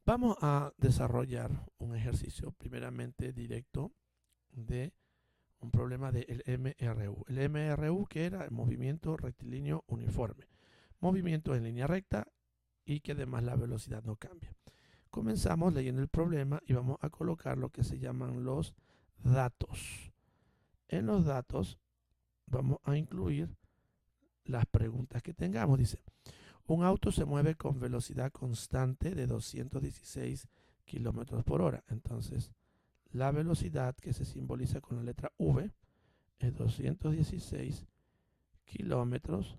Vamos a desarrollar un ejercicio primeramente directo de un problema del MRU. El MRU que era el movimiento rectilíneo uniforme. Movimiento en línea recta y que además la velocidad no cambia. Comenzamos leyendo el problema y vamos a colocar lo que se llaman los datos. En los datos vamos a incluir las preguntas que tengamos. Dice, un auto se mueve con velocidad constante de 216 kilómetros por hora. Entonces, la velocidad que se simboliza con la letra V es 216 kilómetros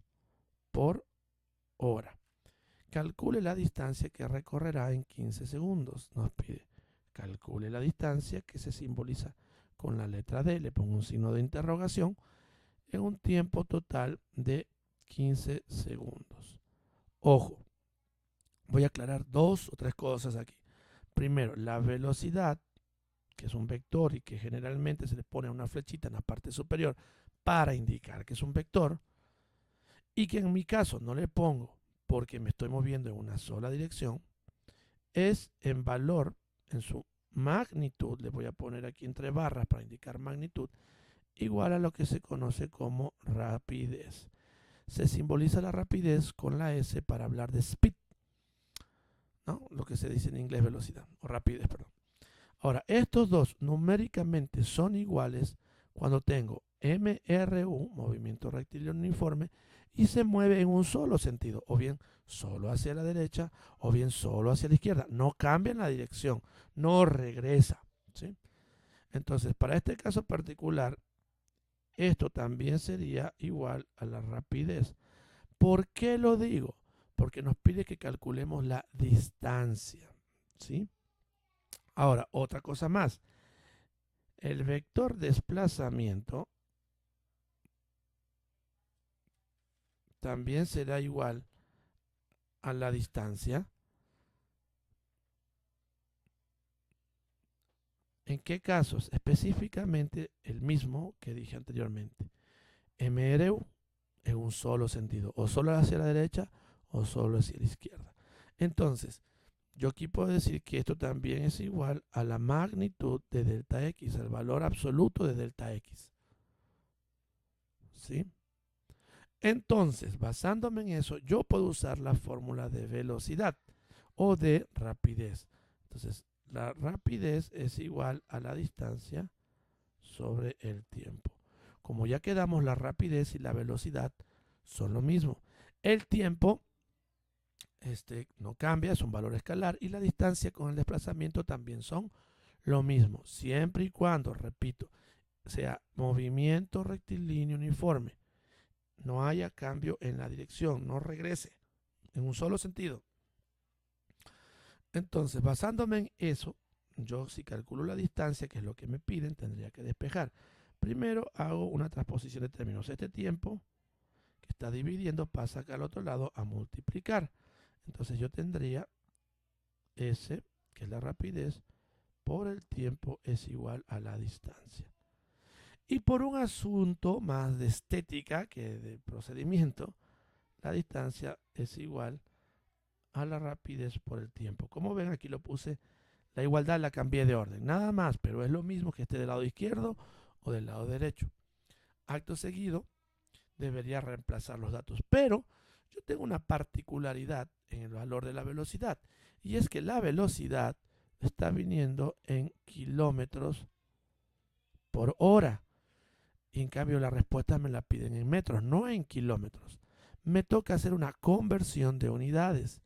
por hora. Calcule la distancia que recorrerá en 15 segundos. Nos pide, calcule la distancia que se simboliza con la letra D. Le pongo un signo de interrogación en un tiempo total de 15 segundos. Ojo, voy a aclarar dos o tres cosas aquí. Primero, la velocidad, que es un vector y que generalmente se le pone una flechita en la parte superior para indicar que es un vector, y que en mi caso no le pongo porque me estoy moviendo en una sola dirección, es en valor, en su magnitud, le voy a poner aquí entre barras para indicar magnitud, igual a lo que se conoce como rapidez. Se simboliza la rapidez con la S para hablar de speed, ¿no? Lo que se dice en inglés velocidad, o rapidez, perdón. Ahora, estos dos numéricamente son iguales cuando tengo MRU, movimiento rectilíneo uniforme, y se mueve en un solo sentido, o bien solo hacia la derecha, o bien solo hacia la izquierda. No cambia la dirección, no regresa, ¿sí? Entonces, para este caso particular, esto también sería igual a la rapidez. ¿Por qué lo digo? Porque nos pide que calculemos la distancia, ¿sí? Ahora, otra cosa más. El vector desplazamiento también será igual a la distancia. ¿En qué casos? Específicamente el mismo que dije anteriormente. MRU en un solo sentido, o solo hacia la derecha o solo hacia la izquierda. Entonces, yo aquí puedo decir que esto también es igual a la magnitud de delta X, el valor absoluto de delta X. ¿Sí? Entonces, basándome en eso, yo puedo usar la fórmula de velocidad o de rapidez. Entonces, la rapidez es igual a la distancia sobre el tiempo. Como ya quedamos, la rapidez y la velocidad son lo mismo. El tiempo no cambia, es un valor escalar, y la distancia con el desplazamiento también son lo mismo, siempre y cuando, repito, sea movimiento rectilíneo uniforme, no haya cambio en la dirección, no regrese en un solo sentido. Entonces, basándome en eso, yo si calculo la distancia, que es lo que me piden, tendría que despejar. Primero hago una transposición de términos. Este tiempo que está dividiendo pasa acá al otro lado a multiplicar. Entonces yo tendría S, que es la rapidez, por el tiempo es igual a la distancia. Y por un asunto más de estética que de procedimiento, la distancia es igual a la rapidez por el tiempo. Como ven, aquí lo puse, la igualdad la cambié de orden, nada más, pero es lo mismo que esté del lado izquierdo o del lado derecho. Acto seguido, debería reemplazar los datos, pero yo tengo una particularidad en el valor de la velocidad, y es que la velocidad está viniendo en kilómetros por hora, y en cambio la respuesta me la piden en metros, no en kilómetros. Me toca hacer una conversión de unidades.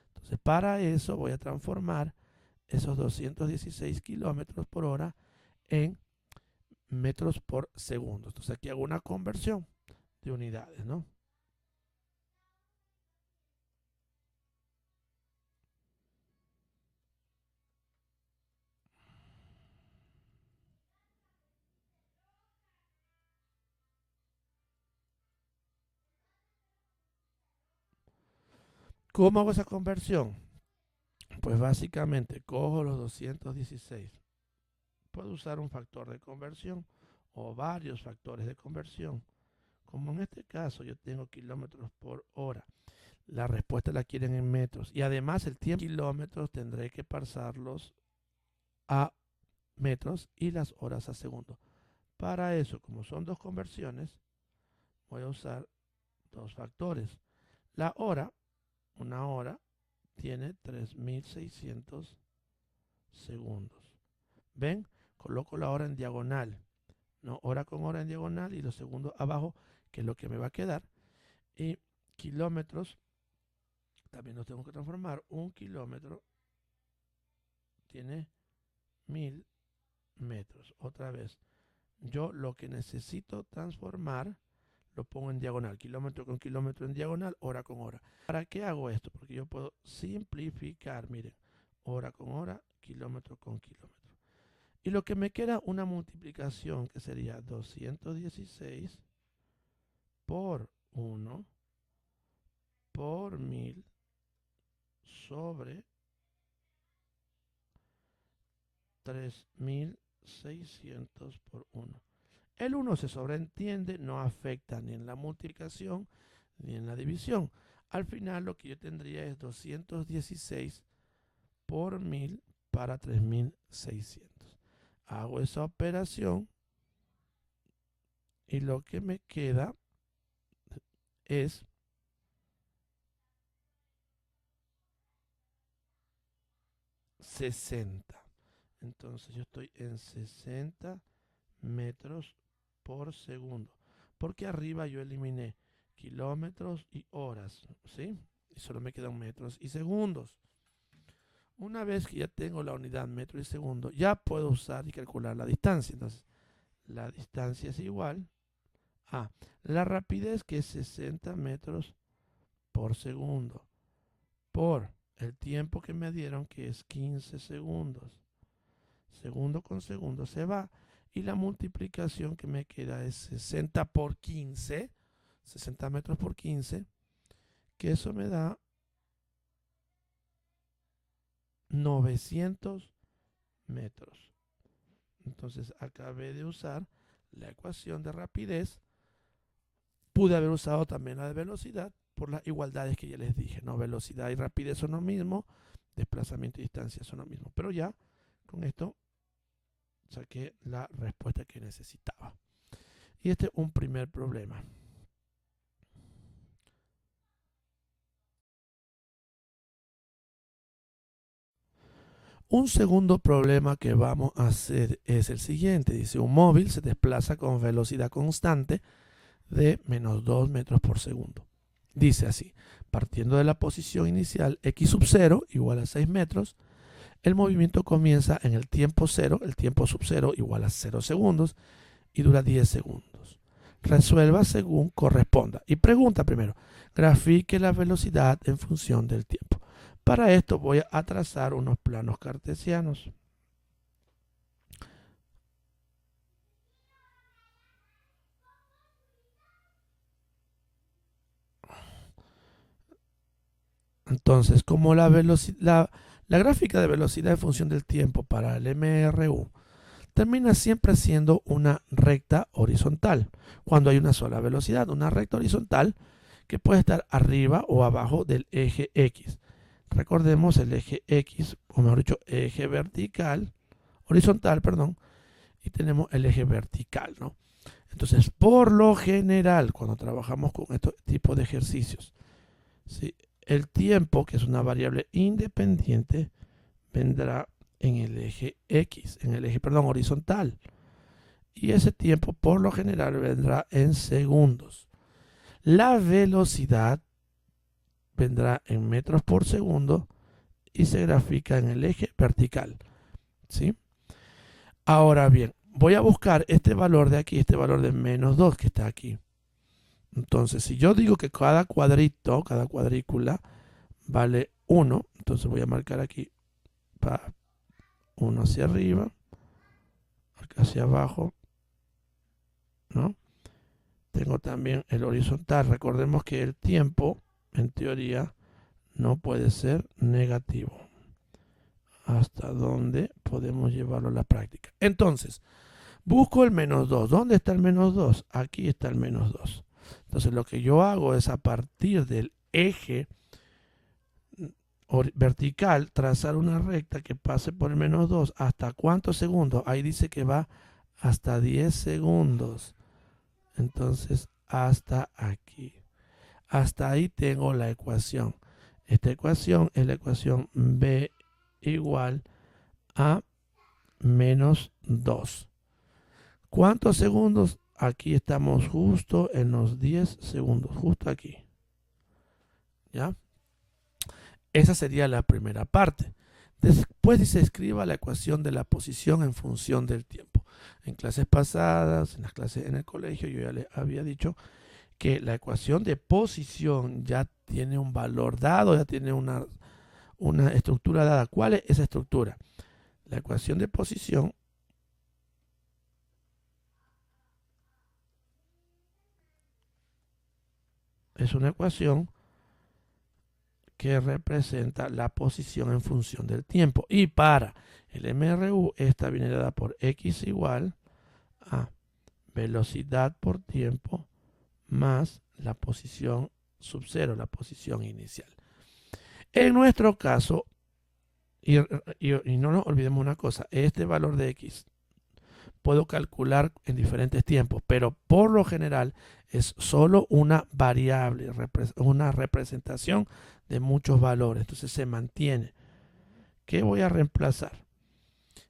Entonces, para eso voy a transformar esos 216 kilómetros por hora en metros por segundo. Entonces, aquí hago una conversión de unidades, ¿no? ¿Cómo hago esa conversión? Pues básicamente cojo los 216. Puedo usar un factor de conversión o varios factores de conversión. Como en este caso yo tengo kilómetros por hora. La respuesta la quieren en metros. Y además el tiempo en kilómetros tendré que pasarlos a metros y las horas a segundo. Para eso, como son dos conversiones, voy a usar dos factores. La hora, una hora, tiene 3600 segundos. ¿Ven? Coloco la hora en diagonal. ¿No? Hora con hora en diagonal y los segundos abajo, que es lo que me va a quedar. Y kilómetros, también los tengo que transformar. Un kilómetro tiene 1000 metros. Otra vez, yo lo que necesito transformar lo pongo en diagonal, kilómetro con kilómetro en diagonal, hora con hora. ¿Para qué hago esto? Porque yo puedo simplificar, miren, hora con hora, kilómetro con kilómetro. Y lo que me queda una multiplicación que sería 216 por 1 por 1000 sobre 3600 por 1. El 1 se sobreentiende, no afecta ni en la multiplicación ni en la división. Al final lo que yo tendría es 216 por 1000 para 3600. Hago esa operación y lo que me queda es 60. Entonces yo estoy en 60 metros por segundo. Porque arriba yo eliminé kilómetros y horas, ¿sí? Y solo me quedan metros y segundos. Una vez que ya tengo la unidad metro y segundo, ya puedo usar y calcular la distancia. Entonces, la distancia es igual a la rapidez, que es 60 metros por segundo, por el tiempo que me dieron, que es 15 segundos. Segundo con segundo se va. Y la multiplicación que me queda es 60 por 15, 60 metros por 15, que eso me da 900 metros. Entonces acabé de usar la ecuación de rapidez. Pude haber usado también la de velocidad por las igualdades que ya les dije, ¿no? Velocidad y rapidez son lo mismo, desplazamiento y distancia son lo mismo. Pero ya con esto saqué la respuesta que necesitaba. Y este es un primer problema. Un segundo problema que vamos a hacer es el siguiente. Dice, un móvil se desplaza con velocidad constante de menos 2 metros por segundo. Dice así, partiendo de la posición inicial x sub 0 igual a 6 metros, el movimiento comienza en el tiempo 0, el tiempo sub 0 igual a 0 segundos y dura 10 segundos. Resuelva según corresponda. Y pregunta primero, grafique la velocidad en función del tiempo. Para esto voy a trazar unos planos cartesianos. Entonces, como la gráfica de velocidad en función del tiempo para el MRU termina siempre siendo una recta horizontal, cuando hay una sola velocidad, una recta horizontal que puede estar arriba o abajo del eje X. Recordemos el eje X, o mejor dicho, eje vertical, horizontal, perdón, y tenemos el eje vertical, ¿no? Entonces, por lo general, cuando trabajamos con este tipo de ejercicios, ¿sí?, el tiempo, que es una variable independiente, vendrá en el eje X, en el eje, perdón, horizontal. Y ese tiempo, por lo general, vendrá en segundos. La velocidad vendrá en metros por segundo y se grafica en el eje vertical, ¿sí? Ahora bien, voy a buscar este valor de aquí, este valor de menos 2 que está aquí. Entonces, si yo digo que cada cuadrito, cada cuadrícula vale 1, entonces voy a marcar aquí para 1 hacia arriba, acá hacia abajo, ¿no? Tengo también el horizontal. Recordemos que el tiempo, en teoría, no puede ser negativo. ¿Hasta dónde podemos llevarlo a la práctica? Entonces, busco el menos 2. ¿Dónde está el menos 2? Aquí está el menos 2. Entonces, lo que yo hago es, a partir del eje vertical, trazar una recta que pase por el menos 2. ¿Hasta cuántos segundos? Ahí dice que va hasta 10 segundos. Entonces, hasta aquí. Hasta ahí tengo la ecuación. Esta ecuación es la ecuación b igual a menos 2. ¿Cuántos segundos? Aquí estamos justo en los 10 segundos, justo aquí. ¿Ya? Esa sería la primera parte. Después se escriba la ecuación de la posición en función del tiempo. En clases pasadas, en las clases en el colegio, yo ya les había dicho que la ecuación de posición ya tiene un valor dado, ya tiene una estructura dada. ¿Cuál es esa estructura? La ecuación de posición es una ecuación que representa la posición en función del tiempo. Y para el MRU, esta viene dada por X igual a velocidad por tiempo más la posición sub 0, la posición inicial. En nuestro caso, y no nos olvidemos una cosa, este valor de X puedo calcular en diferentes tiempos, pero por lo general es solo una variable, una representación de muchos valores. Entonces se mantiene. ¿Qué voy a reemplazar?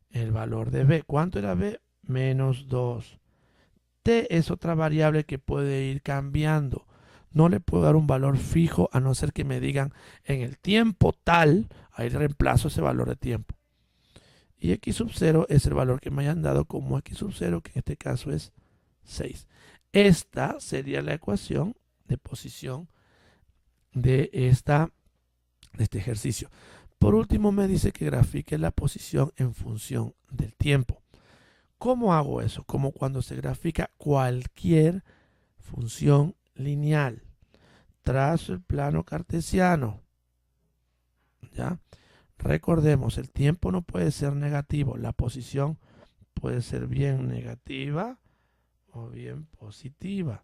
El valor de B. ¿Cuánto era B? Menos 2. T es otra variable que puede ir cambiando. No le puedo dar un valor fijo a no ser que me digan en el tiempo tal, ahí reemplazo ese valor de tiempo. Y X sub 0 es el valor que me hayan dado como X sub 0, que en este caso es 6. Esta sería la ecuación de posición de este ejercicio. Por último, me dice que grafique la posición en función del tiempo. ¿Cómo hago eso? Como cuando se grafica cualquier función lineal. Trazo el plano cartesiano. ¿Ya? Recordemos, el tiempo no puede ser negativo. La posición puede ser bien negativa o bien positiva.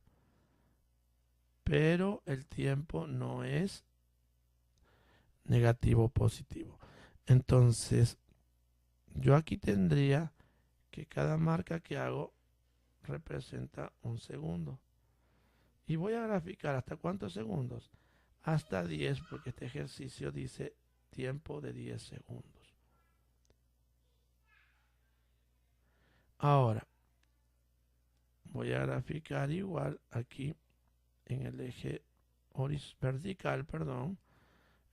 Pero el tiempo no es negativo o positivo. Entonces, yo aquí tendría que cada marca que hago representa un segundo. Y voy a graficar hasta cuántos segundos. Hasta 10, porque este ejercicio dice tiempo de 10 segundos. Ahora, voy a graficar igual aquí en el eje vertical,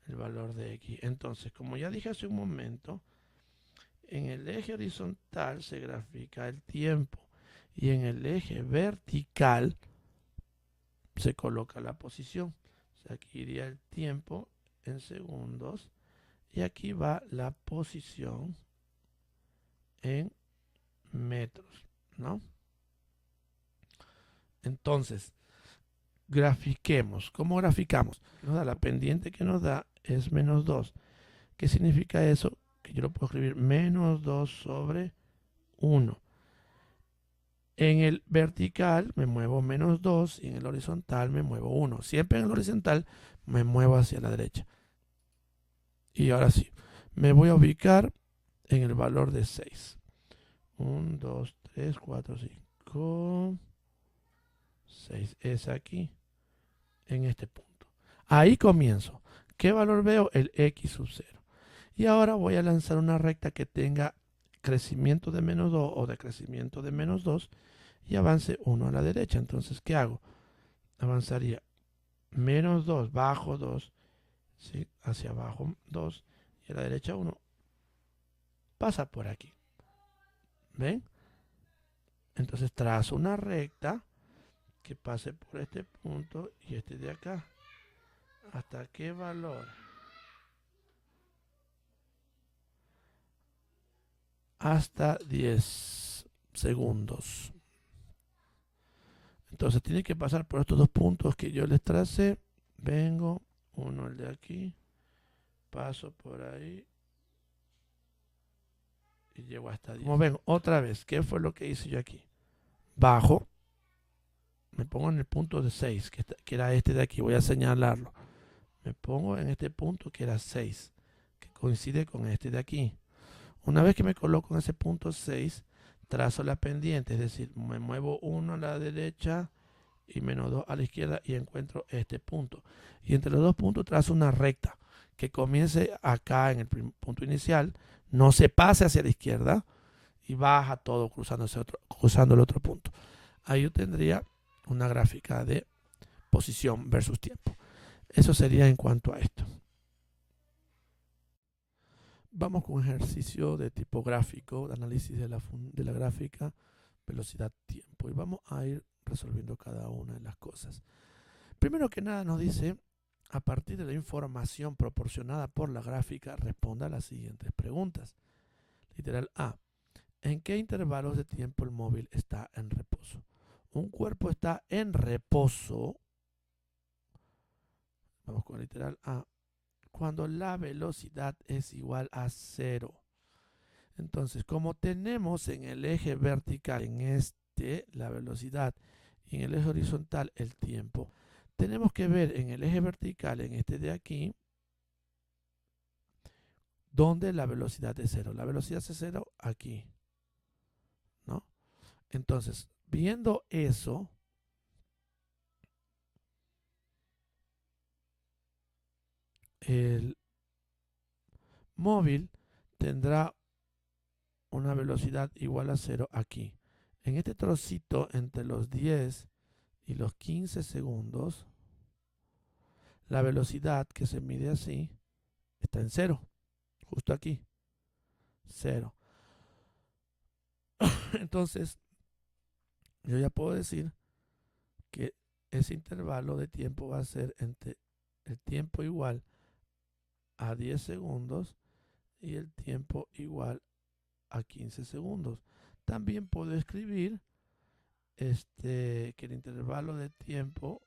el valor de X. Entonces, como ya dije hace un momento, en el eje horizontal se grafica el tiempo y en el eje vertical se coloca la posición. O sea, aquí iría el tiempo en segundos y aquí va la posición en metros, ¿no? Entonces, grafiquemos. ¿Cómo graficamos? Nos da la pendiente que nos da es menos 2. ¿Qué significa eso? Que yo lo puedo escribir menos 2 sobre 1. En el vertical me muevo menos 2 y en el horizontal me muevo 1. Siempre en el horizontal me muevo hacia la derecha. Y ahora sí, me voy a ubicar en el valor de 6. 1, 2, 3, 4, 5, 6. Es aquí, en este punto. Ahí comienzo. ¿Qué valor veo? El X sub 0. Y ahora voy a lanzar una recta que tenga crecimiento de menos 2 o decrecimiento de menos 2 y avance 1 a la derecha. Entonces, ¿qué hago? Avanzaría menos 2, bajo 2, ¿sí? Hacia abajo 2 y a la derecha 1. Pasa por aquí. ¿Ven? Entonces trazo una recta que pase por este punto y este de acá. ¿Hasta qué valor? Hasta 10 segundos. Entonces tiene que pasar por estos dos puntos que yo les tracé. Vengo, uno el de aquí, paso por ahí y llego hasta 10. Como ven, otra vez, ¿qué fue lo que hice yo aquí? Bajo, me pongo en el punto de 6, que era este de aquí, voy a señalarlo. Me pongo en este punto que era 6, que coincide con este de aquí. Una vez que me coloco en ese punto 6, trazo la pendiente, es decir, me muevo 1 a la derecha y menos 2 a la izquierda y encuentro este punto. Y entre los dos puntos trazo una recta que comience acá en el punto inicial, no se pase hacia la izquierda y baja todo cruzando el otro punto. Ahí yo tendría una gráfica de posición versus tiempo. Eso sería en cuanto a esto. Vamos con un ejercicio de tipo gráfico, de análisis de la gráfica, velocidad, tiempo. Y vamos a ir resolviendo cada una de las cosas. Primero que nada nos dice, a partir de la información proporcionada por la gráfica, responda a las siguientes preguntas. Literal A. ¿En qué intervalos de tiempo el móvil está en reposo? Un cuerpo está en reposo. Vamos con el literal A. Cuando la velocidad es igual a 0. Entonces, como tenemos en el eje vertical, en este, la velocidad, y en el eje horizontal, el tiempo, tenemos que ver en el eje vertical, en este de aquí, donde la velocidad es 0. La velocidad es 0 aquí, ¿no? Entonces, viendo eso, el móvil tendrá una velocidad igual a 0 aquí. En este trocito entre los 10 y los 15 segundos, la velocidad que se mide así está en 0, justo aquí, 0. Entonces, yo ya puedo decir que ese intervalo de tiempo va a ser entre el tiempo igual a 10 segundos y el tiempo igual a 15 segundos. También puedo escribir que el intervalo de tiempo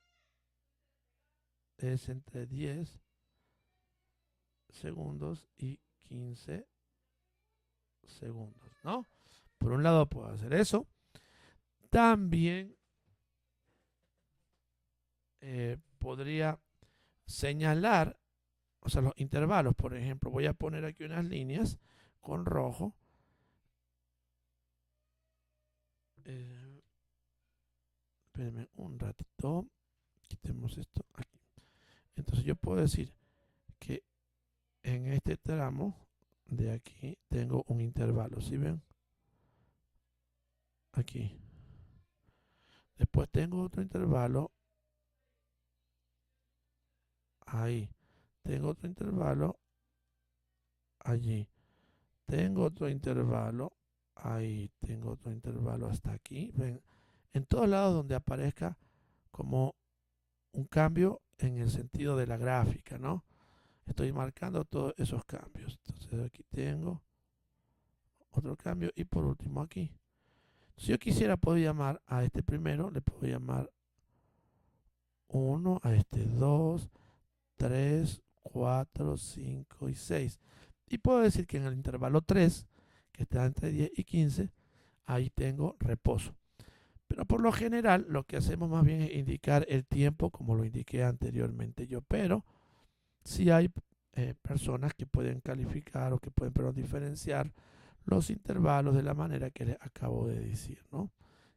es entre 10 segundos y 15 segundos, ¿no? Por un lado puedo hacer eso. También podría señalar, o sea, los intervalos. Por ejemplo, voy a poner aquí unas líneas con rojo. Espérenme un ratito. Quitemos esto aquí. Entonces yo puedo decir que en este tramo de aquí tengo un intervalo, ¿sí ven? Aquí. Después tengo otro intervalo ahí. Tengo otro intervalo allí. Tengo otro intervalo ahí. Tengo otro intervalo hasta aquí. Ven, en todos lados donde aparezca como un cambio en el sentido de la gráfica, ¿no? Estoy marcando todos esos cambios. Entonces aquí tengo otro cambio y por último aquí. Si yo quisiera, puedo llamar a este primero, le puedo llamar 1, a este 2, 3, 4, 5 y 6. Y puedo decir que en el intervalo 3, que está entre 10 y 15, ahí tengo reposo. Pero por lo general lo que hacemos más bien es indicar el tiempo como lo indiqué anteriormente yo. Pero si hay personas que pueden calificar o que pueden diferenciar los intervalos de la manera que les acabo de decir, ¿no?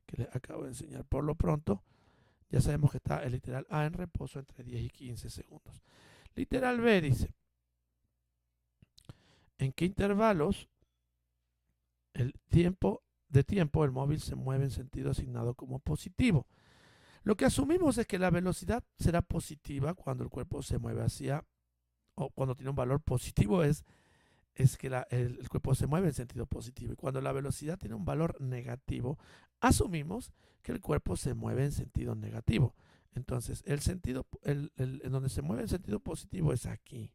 Que les acabo de enseñar. Por lo pronto, ya sabemos que está el literal A en reposo entre 10 y 15 segundos. Literal B dice, ¿en qué intervalos el tiempo el móvil se mueve en sentido asignado como positivo? Lo que asumimos es que la velocidad será positiva cuando el cuerpo se mueve hacia, o cuando tiene un valor positivo es que el cuerpo se mueve en sentido positivo. Y cuando la velocidad tiene un valor negativo, asumimos que el cuerpo se mueve en sentido negativo. Entonces, en donde se mueve en sentido positivo es aquí.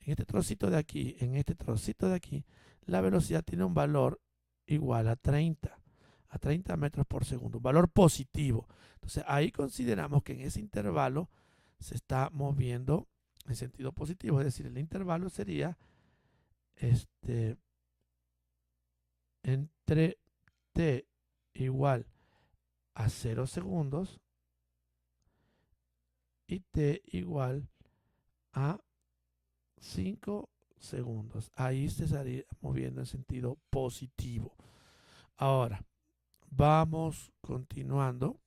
En este trocito de aquí, en este trocito de aquí, la velocidad tiene un valor igual a 30 metros por segundo, un valor positivo. Entonces, ahí consideramos que en ese intervalo se está moviendo en sentido positivo, es decir, el intervalo sería entre t igual a 0 segundos y t igual a 5 segundos. Ahí se estaría moviendo en sentido positivo. Ahora, vamos continuando.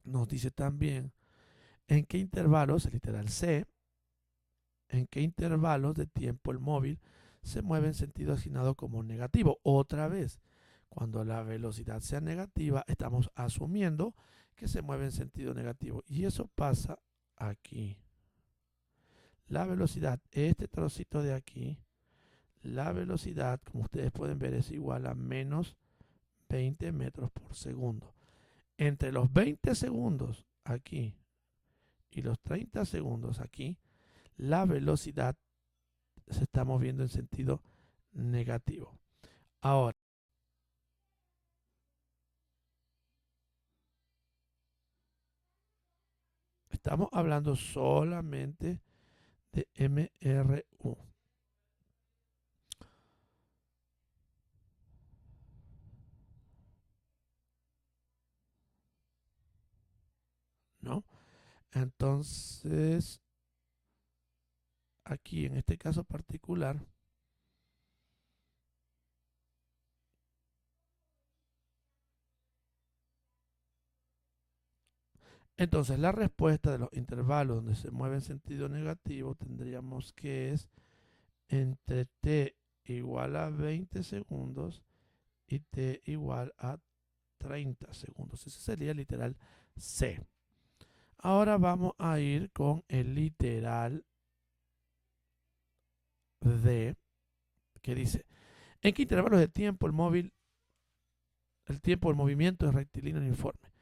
Nos dice también en qué intervalos, el literal C, en qué intervalos de tiempo el móvil se mueve en sentido asignado como negativo. Otra vez, cuando la velocidad sea negativa, estamos asumiendo que se mueve en sentido negativo. Y eso pasa aquí. La velocidad, este trocito de aquí, la velocidad, como ustedes pueden ver, es igual a menos 20 metros por segundo. Entre los 20 segundos aquí y los 30 segundos aquí, la velocidad se está moviendo en sentido negativo. Ahora, estamos hablando solamente de MRU, ¿no? Entonces, aquí en este caso particular, entonces la respuesta de los intervalos donde se mueve en sentido negativo tendríamos que es entre t igual a 20 segundos y t igual a 30 segundos. Ese sería el literal C. Ahora vamos a ir con el literal D, que dice, ¿en qué intervalos de tiempo el tiempo del movimiento es rectilíneo uniforme?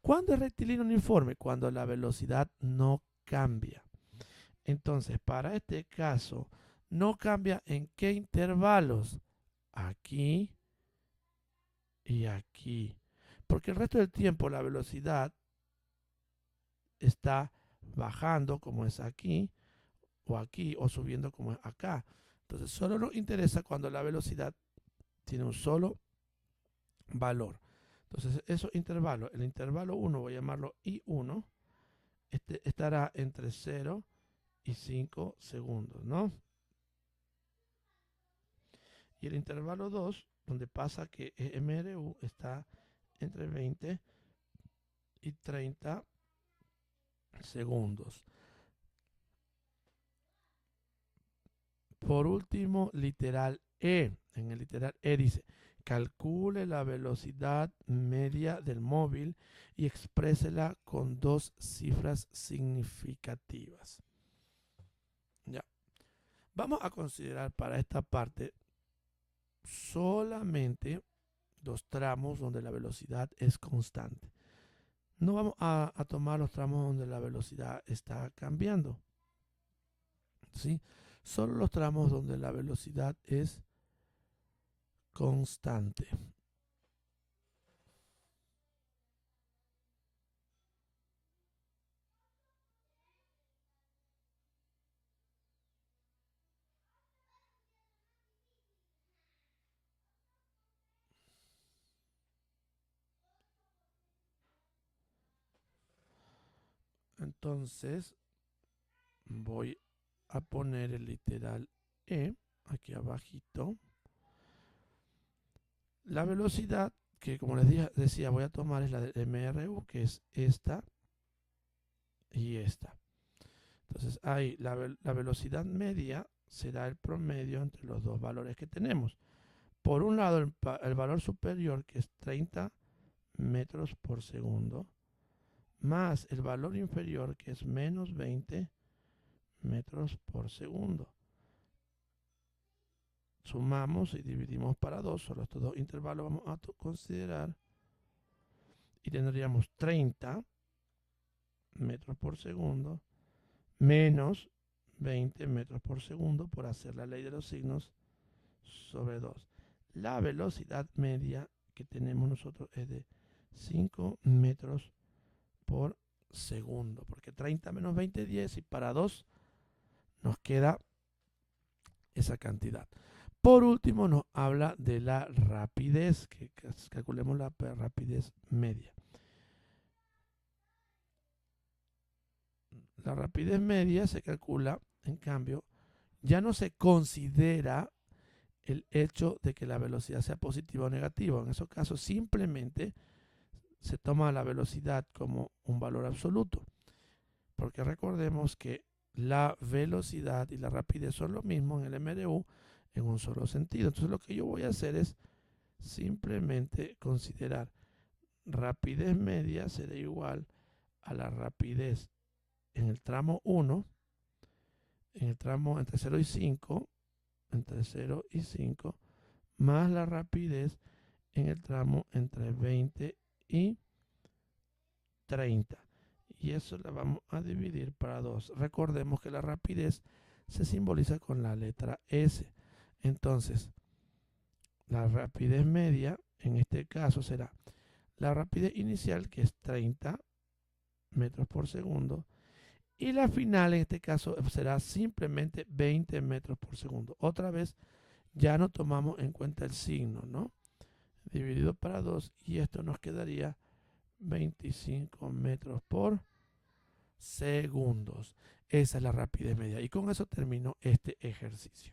¿Cuándo es rectilíneo uniforme? Cuando la velocidad no cambia. Entonces, para este caso, no cambia en qué intervalos. Aquí y aquí. Porque el resto del tiempo la velocidad está bajando como es aquí, o subiendo como es acá. Entonces, solo nos interesa cuando la velocidad tiene un solo valor. Entonces, esos intervalos, el intervalo 1 voy a llamarlo I1, estará entre 0 y 5 segundos, ¿no? Y el intervalo 2, donde pasa que MRU está entre 20 y 30 segundos. Por último, literal E. En el literal E dice, calcule la velocidad media del móvil y exprésela con dos cifras significativas. Ya. Vamos a considerar para esta parte solamente los tramos donde la velocidad es constante. No vamos a tomar los tramos donde la velocidad está cambiando, ¿sí? Solo los tramos donde la velocidad es constante. Entonces voy a poner el literal E aquí abajito. La velocidad que, como les decía, voy a tomar es la de MRU, que es esta y esta. Entonces ahí la velocidad media será el promedio entre los dos valores que tenemos. Por un lado el valor superior, que es 30 metros por segundo, más el valor inferior, que es menos 20 metros por segundo. Sumamos y dividimos para 2, solo estos dos intervalos vamos a considerar, y tendríamos 30 metros por segundo menos 20 metros por segundo, por hacer la ley de los signos, sobre 2. La velocidad media que tenemos nosotros es de 5 metros por segundo, porque 30 menos 20 es 10, y para 2 nos queda esa cantidad. Por último, nos habla de la rapidez, que calculemos la rapidez media. La rapidez media se calcula, en cambio, ya no se considera el hecho de que la velocidad sea positiva o negativa. En esos casos simplemente se toma la velocidad como un valor absoluto. Porque recordemos que la velocidad y la rapidez son lo mismo en el MRU en un solo sentido. Entonces lo que yo voy a hacer es simplemente considerar rapidez media será igual a la rapidez en el tramo 1, en el tramo entre 0 y 5, entre 0 y 5, más la rapidez en el tramo entre 20 y 30. Y eso la vamos a dividir para 2. Recordemos que la rapidez se simboliza con la letra S. Entonces, la rapidez media en este caso será la rapidez inicial, que es 30 metros por segundo, y la final en este caso será simplemente 20 metros por segundo. Otra vez ya no tomamos en cuenta el signo, ¿no? Dividido para 2, y esto nos quedaría 25 metros por segundos. Esa es la rapidez media. Y con eso termino este ejercicio.